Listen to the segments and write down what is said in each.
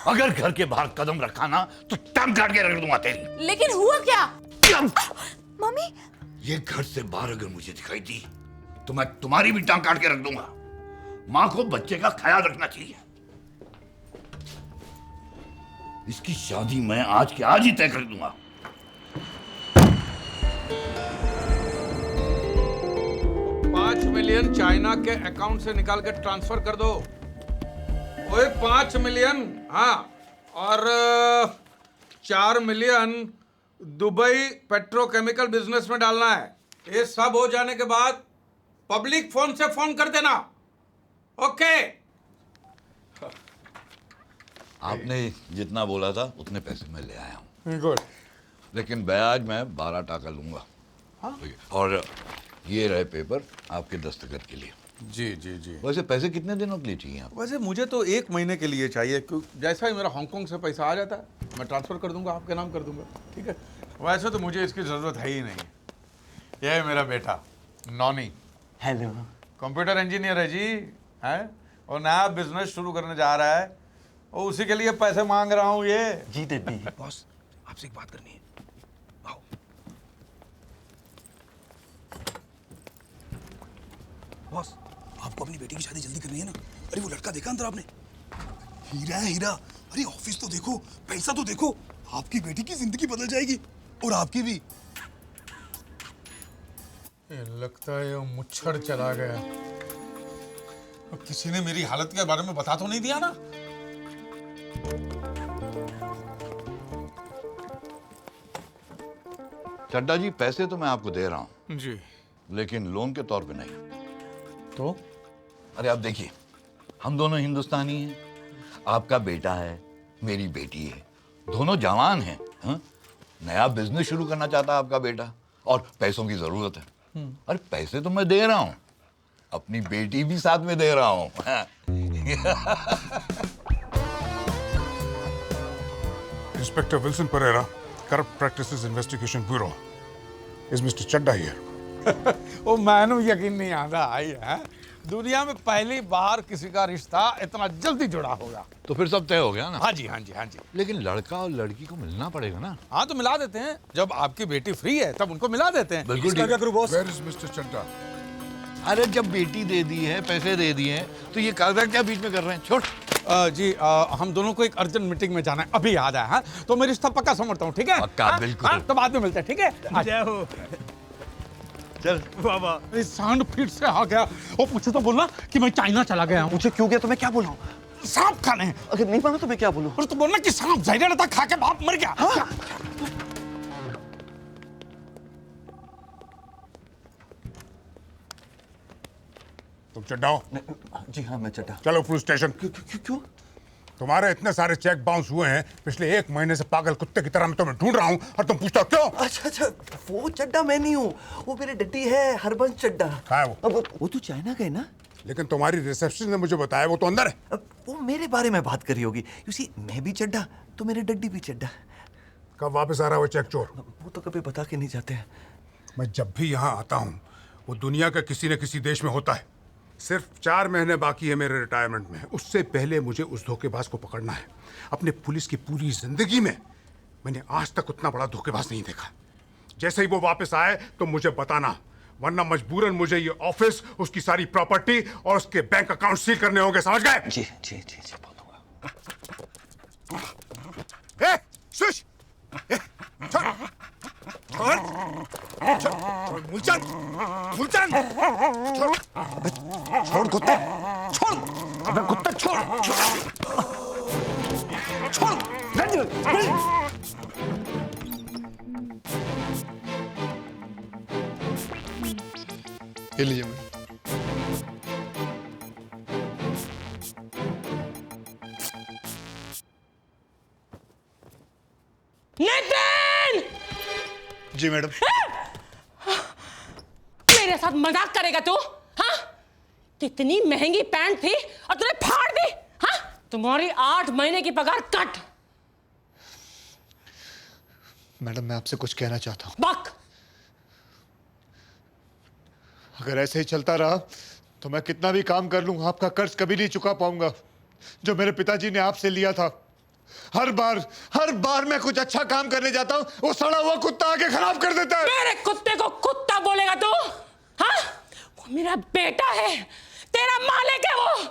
अगर घर के बाहर कदम रखा ना तो टांग काट के रख दूंगा तेरी। लेकिन हुआ क्या? मम्मी, ये घर से बाहर अगर मुझे दिखाई दी तो मैं तुम्हारी भी टांग काट के रख दूंगा। मां को बच्चे का ख्याल रखना चाहिए। इसकी शादी मैं आज के आज ही तय कर दूंगा। $5 मिलियन चाइना के अकाउंट से निकाल के ट्रांसफर कर दो। ओए 5 मिलियन, हाँ, और 4 मिलियन दुबई पेट्रोकेमिकल बिजनेस में डालना है। ये सब हो जाने के बाद पब्लिक फोन से फोन कर देना। ओके। आपने जितना बोला था उतने पैसे मैं ले आया हूँ। गुड। लेकिन ब्याज मैं 12% लूंगा। हाँ? और ये रहे पेपर आपके दस्तखत के लिए। जी जी जी। वैसे पैसे कितने दिनों के लिए चाहिए आपको? वैसे मुझे तो 1 महीने के लिए चाहिए, क्योंकि जैसा ही मेरा हांगकांग से पैसा आ जाता है मैं ट्रांसफर कर दूंगा, आपके नाम कर दूंगा। ठीक है, वैसे तो मुझे इसकी ज़रूरत है ही नहीं। यह है मेरा बेटा नॉनी। हेलो। कंप्यूटर इंजीनियर है जी, है, और नया बिजनेस शुरू करने जा रहा है, और उसी के लिए पैसे मांग रहा हूँ ये। जी डैडी। बॉस, आपसे एक बात करनी है। आओ। बॉस, आपको अपनी बेटी की शादी जल्दी करनी है ना? अरे वो लड़का देखा अंदर आपने? हीरा है हीरा। अरे ऑफिस तो देखो, पैसा तो देखो। आपकी बेटी की जिंदगी बदल जाएगी और आपकी भी। ये लगता है ये मुच्छर चला गया। अब किसी ने मेरी हालत के बारे में बता तो नहीं दिया ना? चड्डा जी, पैसे तो मैं आपको दे रहा हूँ जी। लेकिन लोन के तौर पे नहीं। तो अरे आप देखिए, हम दोनों हिंदुस्तानी हैं। आपका बेटा है, मेरी बेटी है, दोनों जवान हैं। हाँ? नया बिजनेस शुरू करना चाहता है आपका बेटा और पैसों की जरूरत है। अरे पैसे तो मैं दे रहा हूँ, अपनी बेटी भी साथ में दे रहा हूँ। हाँ। Inspector Wilson Pereira, Corrupt Practices Investigation Bureau. Is Mr. Chadda here? वो मैनू यकीन नहीं आता आई है, दुनिया में पहली बार किसी का रिश्ता इतना जल्दी जुड़ा होगा। तो फिर सब तय हो गया ना? हाँ जी हाँ जी हाँ जी। लेकिन लड़का और लड़की को मिलना पड़ेगा ना? हाँ तो मिला देते हैं, जब आपकी बेटी फ्री है तब उनको मिला देते हैं। बिल्कुल ठीक। Where is Mr. Chadda? अरे जब बेटी दे दी है, पैसे दे दिए हैं, तो ये कागजात क्या बीच में कर रहे हैं? छोड़। जी हम दोनों को एक अर्जेंट मीटिंग में जाना है, अभी याद आया। हाँ तो मैं रिश्ता पक्का समझता हूँ। ठीक है? पक्का, हाँ? बिल्कुल। हाँ, तो बाद में मिलते हैं। ठीक है? जय हो। चल बाबा। सांड फिर से आ गया। वो मुझे तो बोलना कि मैं चाइना चला गया हूँ। मुझे क्यों गया तो मैं क्या बोल रहा हूँ? सांप खाने। अगर नहीं माना तो मैं क्या बोलूँ? और तो बोलना कि सांप जहरीला था, खा के बाप मर गया। हाँ? तुम चड्डा हो? जी हाँ मैं चड्डा। चलो पुलिस स्टेशन। क्यों? तुम्हारे इतने सारे चेक बाउंस हुए हैं पिछले 1 महीने से, पागल कुत्ते की तरह मैं तुम्हें ढूंढ रहा हूँ और तुम पूछते हो क्यों? अच्छा, वो चड्डा मैं नहीं हूँ, वो मेरे डड्डी है, हरबंस चड्डा। कहाँ है वो? अब वो तो चाइना गए ना। लेकिन तुम्हारी रिसेप्शन ने मुझे बताया वो तो अंदर है। अब वो मेरे बारे में बात कर रही होगी। यू सी, मैं भी चड्डा तो मेरे डड्डी भी चड्डा। कब वापस आ रहा है वो चेक चोर? वो तो कभी बता के नहीं जाते हैं। मैं जब भी यहाँ आता हूँ वो दुनिया के किसी न किसी देश में होता है। सिर्फ 4 महीने बाकी है मेरे रिटायरमेंट में, उससे पहले मुझे उस धोखेबाज को पकड़ना है। अपने पुलिस की पूरी जिंदगी में मैंने आज तक उतना बड़ा धोखेबाज नहीं देखा। जैसे ही वो वापस आए तो मुझे बताना, वरना मजबूरन मुझे ये ऑफिस, उसकी सारी प्रॉपर्टी और उसके बैंक अकाउंट सील करने होंगे, समझ गए? जी जी जी जी बोलूंगा। ए, शुश! ए, छोड़! छोड़! छोड़! मूलचंद! मूलचंद! छोड़! छोड़ कुत्ते! छोड़! अबे कुत्ते छोड़! छोड़! ये लीजिए मैम। नितिन! जी मैडम। मेरे साथ मजाक करेगा तू? हाँ? कितनी महंगी पैंट थी और तूने फाड़ दी? हाँ? तुम्हारी 8 महीने की पगार कट। मैडम मैं आपसे कुछ कहना चाहता हूँ। बक। अगर ऐसे ही चलता रहा तो मैं कितना भी काम कर लूँ, आपका कर्ज कभी नहीं चुका पाऊंगा जो मेरे पिताजी ने आपसे लिया था। हर बार मैं कुछ अच्छा काम करने जाता हूँ, वो सड़ा हुआ कुत्ता आके खराब कर देता है। मेरे कुत्ते को कुत्ता बोलेगा तू? हाँ, वो मेरा बेटा है, तेरा मालिक है वो।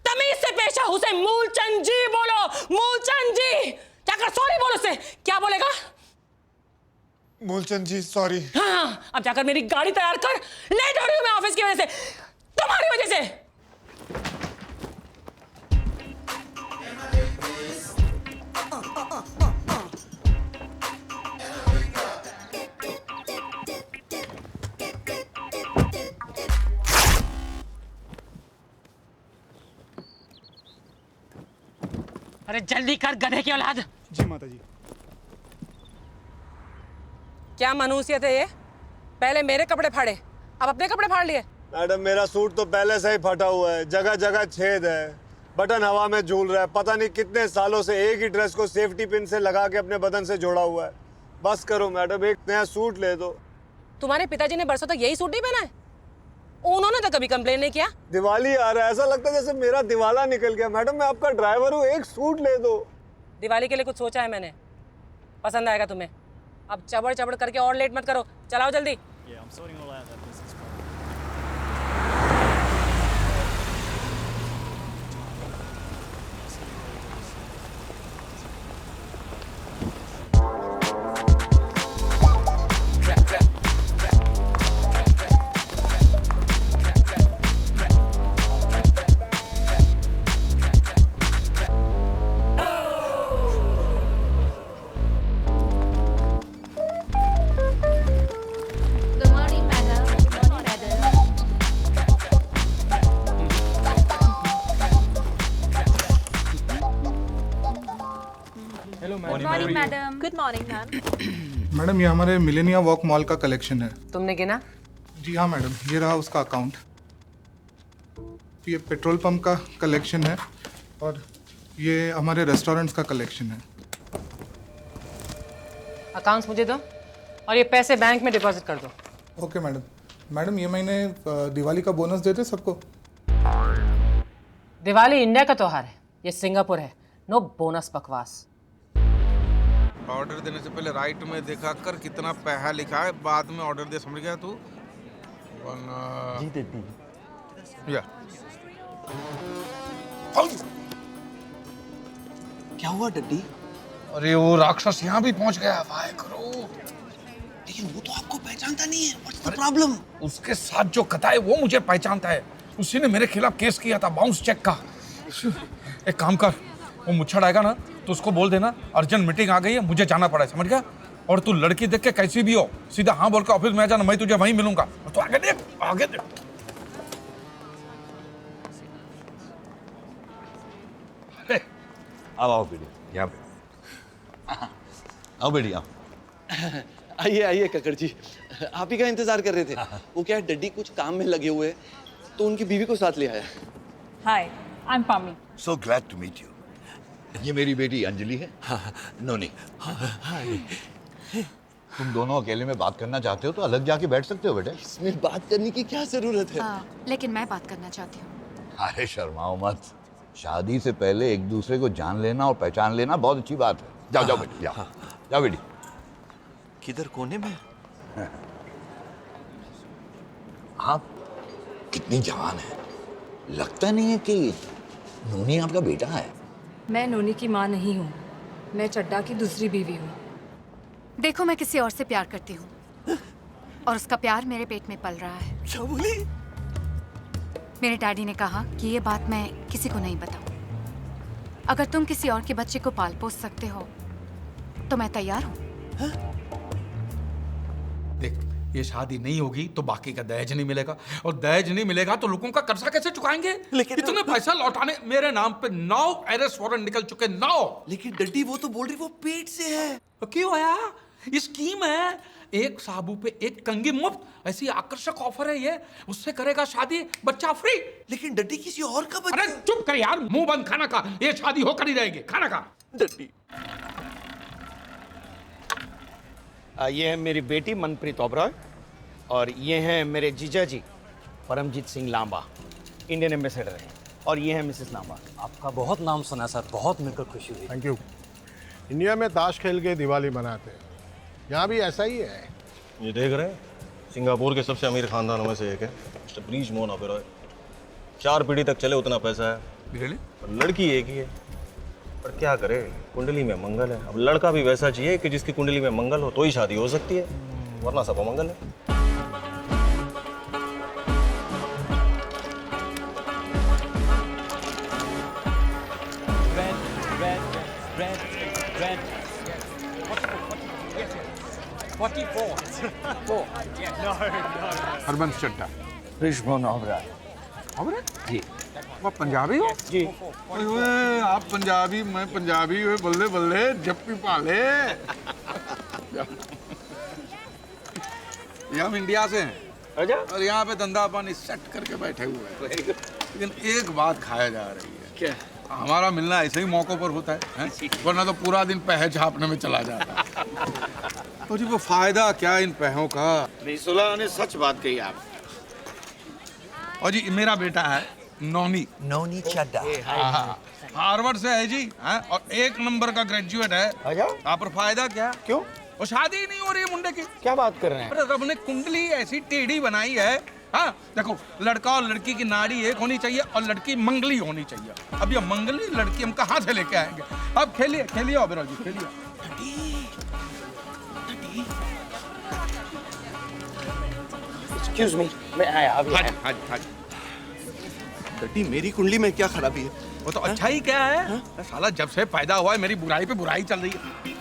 तमीज से पेश आ, उसे मूलचंद जी बोलो, मूलचंद जी। जाकर सॉरी बोलो उसे। क्या बोलेगा? मूलचंद जी सॉरी। हाँ, अब जाकर मेरी गाड़ी तैयार कर। लेट हो रही हूँ मैं ऑफिस की वजह से, तुम्हारी वजह से। अरे जल्दी कर गधे की औलाद। जी माता जी। क्या मनुष्यत है ये? पहले मेरे कपड़े फाड़े, अब अपने कपड़े फाड़ लिए। मैडम मेरा सूट तो पहले से ही फटा हुआ है, जगह जगह छेद है, बटन हवा में झूल रहा है, पता नहीं कितने सालों से एक ही ड्रेस को सेफ्टी पिन से लगा के अपने बदन से जोड़ा हुआ है। बस करो मैडम, एक नया सूट ले दो। तुम्हारे पिताजी ने बरसों तक यही सूट नहीं पहना है? उन्होंने तो कभी कंप्लेन नहीं किया। दिवाली आ रहा है, ऐसा लगता है जैसे मेरा दिवाला निकल गया। मैडम मैं आपका ड्राइवर हूँ, एक सूट ले दो। दिवाली के लिए कुछ सोचा है मैंने, पसंद आएगा तुम्हें। अब चबड़ चबड़ करके और लेट मत करो, चलाओ जल्दी। Good morning, madam. Good morning, madam. Hello Good morning, madam. Good morning, ma'am. Madam ये हमारे मिलेनिया वॉक मॉल का कलेक्शन है। तुमने गिना? जी हाँ मैडम, ये रहा उसका अकाउंट। ये पेट्रोल पंप का कलेक्शन है और ये हमारे रेस्टोरेंट्स का कलेक्शन है। अकाउंट्स मुझे दो और ये पैसे बैंक में डिपॉजिट कर दो। Okay madam. मैडम ये महीने दिवाली का बोनस देते सबको? दिवाली इंडिया का त्योहार है, ये सिंगापुर है। नो बोनस बकवास। ऑर्डर देने से पहले राइट में देखा कर कितना पैसा लिखा है, बाद में ऑर्डर दे। समझ गया तू? जी दीदी। या क्या हुआ डड्डी? अरे वो राक्षस यहाँ भी पहुंच गया। वाह करो। लेकिन वो तो आपको पहचानता नहीं है। What's the problem? उसके साथ जो कथा है वो मुझे पहचानता है। उसी ने मेरे खिलाफ केस किया था बाउंस चेक का। एक काम कर, वो मुच्छड़ आएगा ना तो उसको बोल देना अर्जेंट मीटिंग आ गई है, मुझे जाना पड़ा है। समझ गया? और तू लड़की देख के कैसी भी हो सीधा हाँ बोल के ऑफिस में आ जाना, मैं तुझे वहीं मिलूंगा। और तू आगे देख, आगे देख। आओ बेटी, यहाँ पे आओ बेटी, आओ। आइए आइए कक्कड़ जी, आप ही का इंतजार कर रहे थे। वो क्या है, डड्डी कुछ काम में लगे हुए हैं, तो उनकी बीवी को साथ ले आया। Hi, I'm Pami. So glad to meet you. ये मेरी बेटी अंजलि है। नोनी। तुम दोनों अकेले में बात करना चाहते हो तो अलग जाके बैठ सकते हो बेटे। इसमें बात करने की क्या जरूरत है? लेकिन मैं बात करना चाहती हूँ। अरे शर्माओ मत, शादी से पहले एक दूसरे को जान लेना और पहचान लेना बहुत अच्छी बात है। जाओ जाओ बेटी, जाओ जाओ बेटी। किधर, कोने में? आप कितनी जवान है, लगता नहीं है कि नूनी आपका बेटा है। मैं नोनी की माँ नहीं हूँ, मैं चड्डा की दूसरी बीवी हूँ। देखो, मैं किसी और से प्यार करती हूँ और उसका प्यार मेरे पेट में पल रहा है। क्या बोली? मेरे डैडी ने कहा कि ये बात मैं किसी को नहीं बताऊं। अगर तुम किसी और के बच्चे को पाल पोस सकते हो तो मैं तैयार हूँ। देख, ये शादी नहीं होगी तो बाकी का दहेज नहीं मिलेगा, और दहेज नहीं मिलेगा तो लोगों का कर्जा कैसे चुकाएंगे? लेकिन इतने पैसा लौटाने मेरे नाम पे 9 अरेस्ट वारंट निकल चुके। 9। लेकिन डड्डी वो तो बोल रही वो पेट से है। क्यों आया? ये स्कीम है, एक साबु पे एक कंगी मुफ्त, ऐसी आकर्षक ऑफर है ये। उससे करेगा शादी, बच्चा फ्री। लेकिन डड्डी किसी और का बच्चा। अरे चुप कर यार, मुंह बंद। खाना खा, ये शादी होकर ही रहेगी। खाना खा। डड्डी ये है मेरी बेटी मनप्रीत ओबरॉय और ये हैं मेरे जीजा जी परमजीत सिंह लांबा, इंडियन एम्बेसडर हैं, और ये हैं मिसेस लांबा। आपका बहुत नाम सुना सर, बहुत मिलकर खुशी हुई। Thank you. इंडिया में ताश खेल के दिवाली मनाते हैं, यहाँ भी ऐसा ही है। ये देख रहे हैं, सिंगापुर के सबसे अमीर खानदानों में से एक है मिस्टर ब्रीज मोहन ओबेरॉय। 4 पीढ़ी तक चले उतना पैसा है। रियली? और लड़की एक ही है, पर क्या करे, कुंडली में मंगल है। अब लड़का भी वैसा चाहिए कि जिसकी कुंडली में मंगल हो तो ही शादी हो सकती है, वरना सब अमंगल है। हरबंस चड्ढा। ब्रिजमोहन ओबेरॉय। ओबेरॉय? जी। वो पंजाबी हो? जी। ओए आप पंजाबी, मैं पंजाबी, हुए बल्ले बल्ले जप्पी पाले। ये हम इंडिया से हैं। अच्छा। और यहाँ पे धंधा पानी सेट करके बैठे हुए हैं। लेकिन एक बात खाया जा रही है। क्या? हमारा मिलना ऐसे ही मौकों पर होता है? वरना तो पूरा दिन पह छापने में चला जाता है। तो जी वो फायदा क्या इन पहों का? रिसुला ने सच बात कही आप। और जी मेरा बेटा है नौनी। नौनी चड्ढा। हार्वर्ड से है जी, हैं? और 1 नंबर का ग्रेजुएट है। अच्छा। आप पर फायदा क्या? क्यों? वो शादी ही नहीं हो रही है मुंडे की। क्या बात कर रहे हैं? अरे रब ने कुंडली ऐसी टेढ़ी बनाई है। हाँ देखो, लड़का और लड़की की नाड़ी एक होनी चाहिए और लड़की मंगली होनी चाहिए। अब ये मंगली लड़की हम कहाँ से लेके आएंगे? अब खेलिए खेलिए ओबेरॉय जी, खेलिए। एक्सक्यूज मी, मैं आया अभी। हाँ जी। डड्डी, मेरी कुंडली में क्या खराबी है? वो तो अच्छा ही क्या है? साला जब से पैदा हुआ है मेरी बुराई पे बुराई चल रही है।